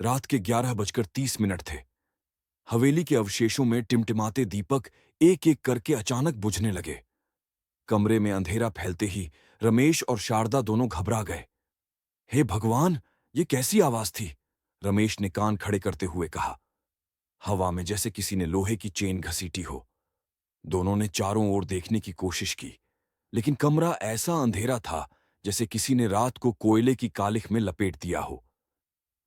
रात के 11:30 थे। हवेली के अवशेषों में टिमटिमाते दीपक एक एक करके अचानक बुझने लगे। कमरे में अंधेरा फैलते ही रमेश और शारदा दोनों घबरा गए। हे भगवान, ये कैसी आवाज थी? रमेश ने कान खड़े करते हुए कहा। हवा में जैसे किसी ने लोहे की चेन घसीटी हो। दोनों ने चारों ओर देखने की कोशिश की, लेकिन कमरा ऐसा अंधेरा था जैसे किसी ने रात को कोयले की कालिख में लपेट दिया हो।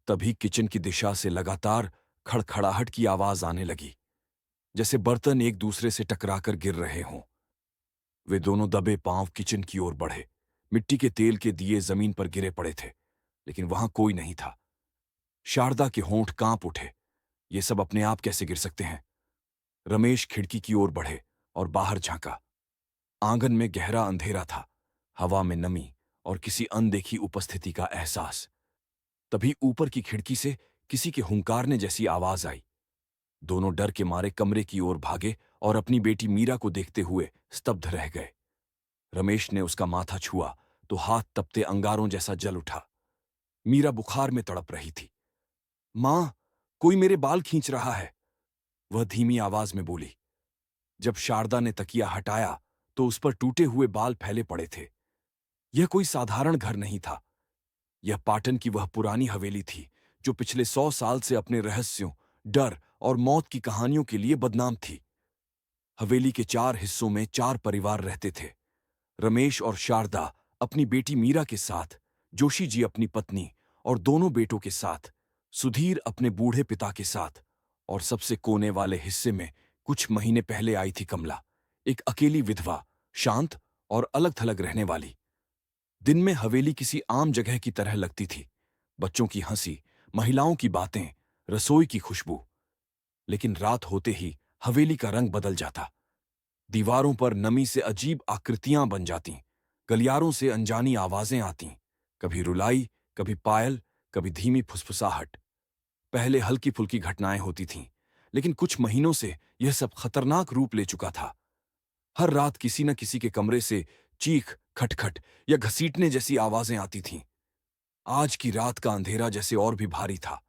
तभी किचन की दिशा से लगातार खड़खड़ाहट की आवाज आने लगी, जैसे बर्तन एक दूसरे से टकराकर गिर रहे हों। वे दोनों दबे पांव किचन की ओर बढ़े। मिट्टी के तेल के दिए जमीन पर गिरे पड़े थे, लेकिन वहां कोई नहीं था। शारदा के होंठ कांप उठे। ये सब अपने आप कैसे गिर सकते हैं? रमेश खिड़की की ओर बढ़े और बाहर झांका। आंगन में गहरा अंधेरा था, हवा में नमी और किसी अनदेखी उपस्थिति का एहसास। तभी ऊपर की खिड़की से किसी के हुंकारने जैसी आवाज आई। दोनों डर के मारे कमरे की ओर भागे और अपनी बेटी मीरा को देखते हुए स्तब्ध रह गए। रमेश ने उसका माथा छुआ तो हाथ तपते अंगारों जैसा जल उठा। मीरा बुखार में तड़प रही थी। मां, कोई मेरे बाल खींच रहा है, वह धीमी आवाज में बोली। जब शारदा ने तकिया हटाया तो उस पर टूटे हुए बाल फैले पड़े थे। यह कोई साधारण घर नहीं था। यह पाटन की वह पुरानी हवेली थी जो पिछले 100 साल से अपने रहस्यों, डर और मौत की कहानियों के लिए बदनाम थी। हवेली के 4 हिस्सों में 4 परिवार रहते थे। रमेश और शारदा अपनी बेटी मीरा के साथ, जोशी जी अपनी पत्नी और दोनों बेटों के साथ, सुधीर अपने बूढ़े पिता के साथ, और सबसे कोने वाले हिस्से में कुछ महीने पहले आई थी कमला, एक अकेली विधवा, शांत और अलग थलग रहने वाली। दिन में हवेली किसी आम जगह की तरह लगती थी। बच्चों की हंसी, महिलाओं की बातें, रसोई की खुशबू। लेकिन रात होते ही हवेली का रंग बदल जाता। दीवारों पर नमी से अजीब आकृतियां बन जातीं, गलियारों से अनजानी आवाजें आतीं, कभी रुलाई, कभी पायल, कभी धीमी फुसफुसाहट। पहले हल्की फुल्की घटनाएं होती थीं, लेकिन कुछ महीनों से यह सब खतरनाक रूप ले चुका था। हर रात किसी न किसी के कमरे से चीख, खटखट या घसीटने जैसी आवाजें आती थीं। आज की रात का अंधेरा जैसे और भी भारी था।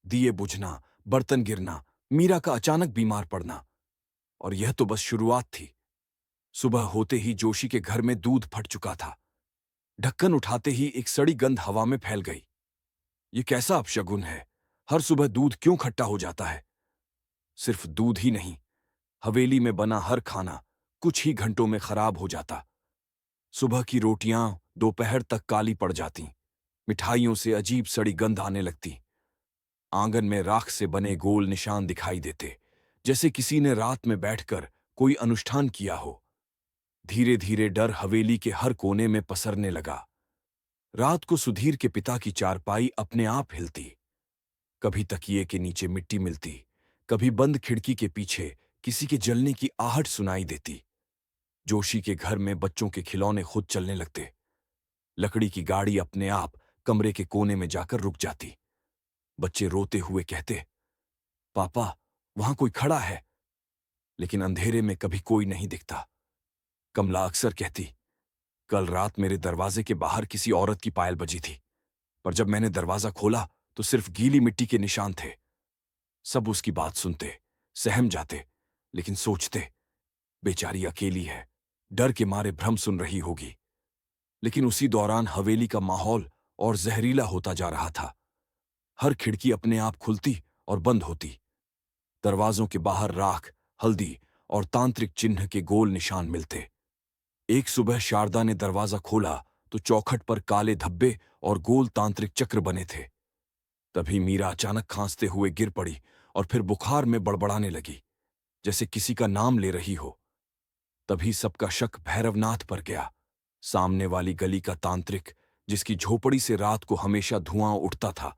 दिए बुझना, बर्तन गिरना, मीरा का अचानक बीमार पड़ना, और यह तो बस शुरुआत थी। सुबह होते ही जोशी के घर में दूध फट चुका था। ढक्कन उठाते ही एक सड़ी गंध हवा में फैल गई। ये कैसा अपशगुन है? हर सुबह दूध क्यों खट्टा हो जाता है? सिर्फ दूध ही नहीं, हवेली में बना हर खाना कुछ ही घंटों में खराब हो जाता। सुबह की रोटियां दोपहर तक काली पड़ जाती। मिठाइयों से अजीब सड़ी गंध आने लगती। आंगन में राख से बने गोल निशान दिखाई देते, जैसे किसी ने रात में बैठकर कोई अनुष्ठान किया हो। धीरे धीरे डर हवेली के हर कोने में पसरने लगा। रात को सुधीर के पिता की चारपाई अपने आप हिलती। कभी तकिए के नीचे मिट्टी मिलती, कभी बंद खिड़की के पीछे किसी के जलने की आहट सुनाई देती। जोशी के घर में बच्चों के खिलौने खुद चलने लगते। लकड़ी की गाड़ी अपने आप कमरे के कोने में जाकर रुक जाती। बच्चे रोते हुए कहते, पापा, वहां कोई खड़ा है। लेकिन अंधेरे में कभी कोई नहीं दिखता। कमला अक्सर कहती, कल रात मेरे दरवाजे के बाहर किसी औरत की पायल बजी थी, पर जब मैंने दरवाजा खोला तो सिर्फ गीली मिट्टी के निशान थे। सब उसकी बात सुनते, सहम जाते, लेकिन सोचते, बेचारी अकेली है, डर के मारे भ्रम सुन रही होगी। लेकिन उसी दौरान हवेली का माहौल और जहरीला होता जा रहा था। हर खिड़की अपने आप खुलती और बंद होती। दरवाजों के बाहर राख, हल्दी और तांत्रिक चिन्ह के गोल निशान मिलते। एक सुबह शारदा ने दरवाजा खोला तो चौखट पर काले धब्बे और गोल तांत्रिक चक्र बने थे। तभी मीरा अचानक खांसते हुए गिर पड़ी और फिर बुखार में बड़बड़ाने लगी, जैसे किसी का नाम ले रही हो। तभी सबका शक भैरवनाथ पर गया। सामने वाली गली का तांत्रिक, जिसकी झोपड़ी से रात को हमेशा धुआं उठता था,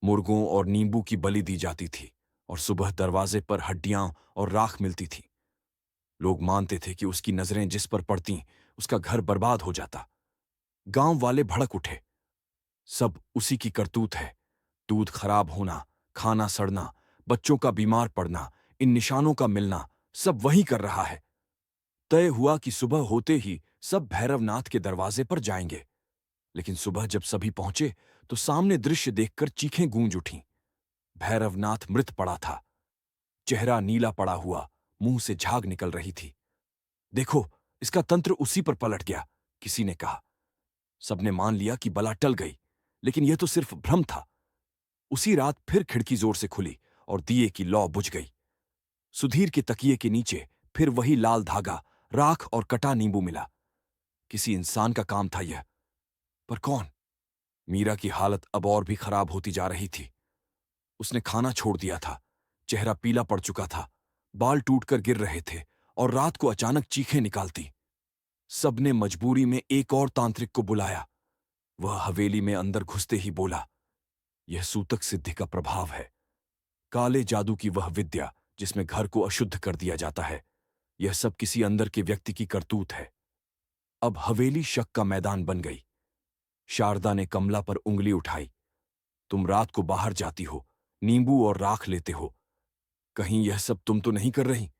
मुर्गों और नींबू की बलि दी जाती थी और सुबह दरवाजे पर हड्डियां और राख मिलती थी। लोग मानते थे कि उसकी नजरें जिस पर पड़ती, उसका घर बर्बाद हो जाता। गांव वाले भड़क उठे। सब उसी की करतूत है। दूध खराब होना, खाना सड़ना, बच्चों का बीमार पड़ना, इन निशानों का मिलना, सब वही कर रहा है। तय हुआ कि सुबह होते ही सब भैरवनाथ के दरवाजे पर जाएंगे। लेकिन सुबह जब सभी पहुंचे तो सामने दृश्य देखकर चीखें गूंज उठीं। भैरवनाथ मृत पड़ा था। चेहरा नीला पड़ा हुआ, मुंह से झाग निकल रही थी। देखो, इसका तंत्र उसी पर पलट गया, किसी ने कहा। सबने मान लिया कि बला टल गई, लेकिन यह तो सिर्फ भ्रम था। उसी रात फिर खिड़की जोर से खुली और दिए की लौ बुझ गई। सुधीर के तकिए के नीचे फिर वही लाल धागा, राख और कटा नींबू मिला। किसी इंसान का काम था यह, पर कौन? मीरा की हालत अब और भी खराब होती जा रही थी। उसने खाना छोड़ दिया था, चेहरा पीला पड़ चुका था, बाल टूटकर गिर रहे थे और रात को अचानक चीखें निकालती। सबने मजबूरी में एक और तांत्रिक को बुलाया। वह हवेली में अंदर घुसते ही बोला, यह सूतक सिद्धि का प्रभाव है, काले जादू की वह विद्या जिसमें घर को अशुद्ध कर दिया जाता है। यह सब किसी अंदर के व्यक्ति की करतूत है। अब हवेली शक का मैदान बन गई। शारदा ने कमला पर उंगली उठाई। तुम रात को बाहर जाती हो, नींबू और राख लेते हो, कहीं यह सब तुम तो नहीं कर रही?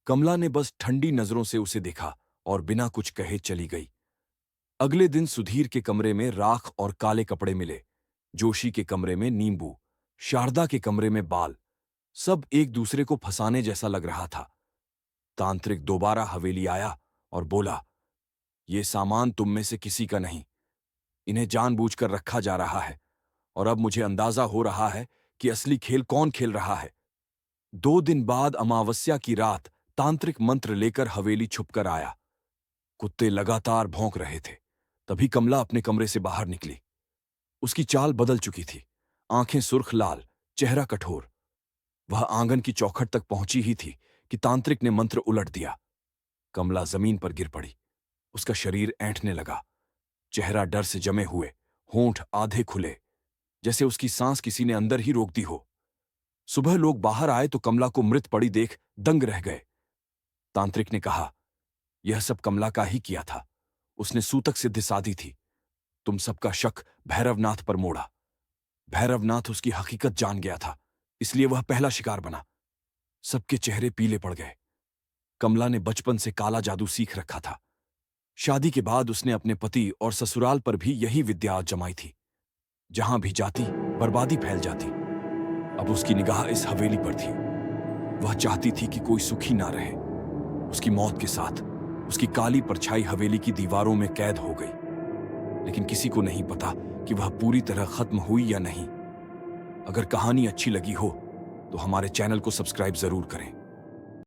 कमला ने बस ठंडी नजरों से उसे देखा और बिना कुछ कहे चली गई। अगले दिन सुधीर के कमरे में राख और काले कपड़े मिले, जोशी के कमरे में नींबू, शारदा के कमरे में बाल। सब एक दूसरे को फंसाने जैसा लग रहा था। तांत्रिक दोबारा हवेली आया और बोला, ये सामान तुम में से किसी का नहीं, इन्हें जानबूझकर रखा जा रहा है, और अब मुझे अंदाजा हो रहा है कि असली खेल कौन खेल रहा है। 2 दिन बाद अमावस्या की रात तांत्रिक मंत्र लेकर हवेली छुपकर आया। कुत्ते लगातार भौंक रहे थे। तभी कमला अपने कमरे से बाहर निकली। उसकी चाल बदल चुकी थी, आंखें सुर्ख लाल, चेहरा कठोर। वह आंगन की चौखट तक पहुंची ही थी कि तांत्रिक ने मंत्र उलट दिया। कमला जमीन पर गिर पड़ी। उसका शरीर ऐंठने लगा, चेहरा डर से जमे हुए, होंठ आधे खुले, जैसे उसकी सांस किसी ने अंदर ही रोक दी हो। सुबह लोग बाहर आए तो कमला को मृत पड़ी देख दंग रह गए। तांत्रिक ने कहा, यह सब कमला का ही किया था, उसने सूतक सिद्धि साधी थी। तुम सबका शक भैरवनाथ पर मोड़ा। भैरवनाथ उसकी हकीकत जान गया था, इसलिए वह पहला शिकार बना। सबके चेहरे पीले पड़ गए। कमला ने बचपन से काला जादू सीख रखा था। शादी के बाद उसने अपने पति और ससुराल पर भी यही विद्या आजमाई थी। जहां भी जाती बर्बादी फैल जाती। अब उसकी निगाह इस हवेली पर थी। वह चाहती थी कि कोई सुखी ना रहे। उसकी मौत के साथ उसकी काली परछाई हवेली की दीवारों में कैद हो गई। लेकिन किसी को नहीं पता कि वह पूरी तरह खत्म हुई या नहीं। अगर कहानी अच्छी लगी हो तो हमारे चैनल को सब्सक्राइब जरूर करें।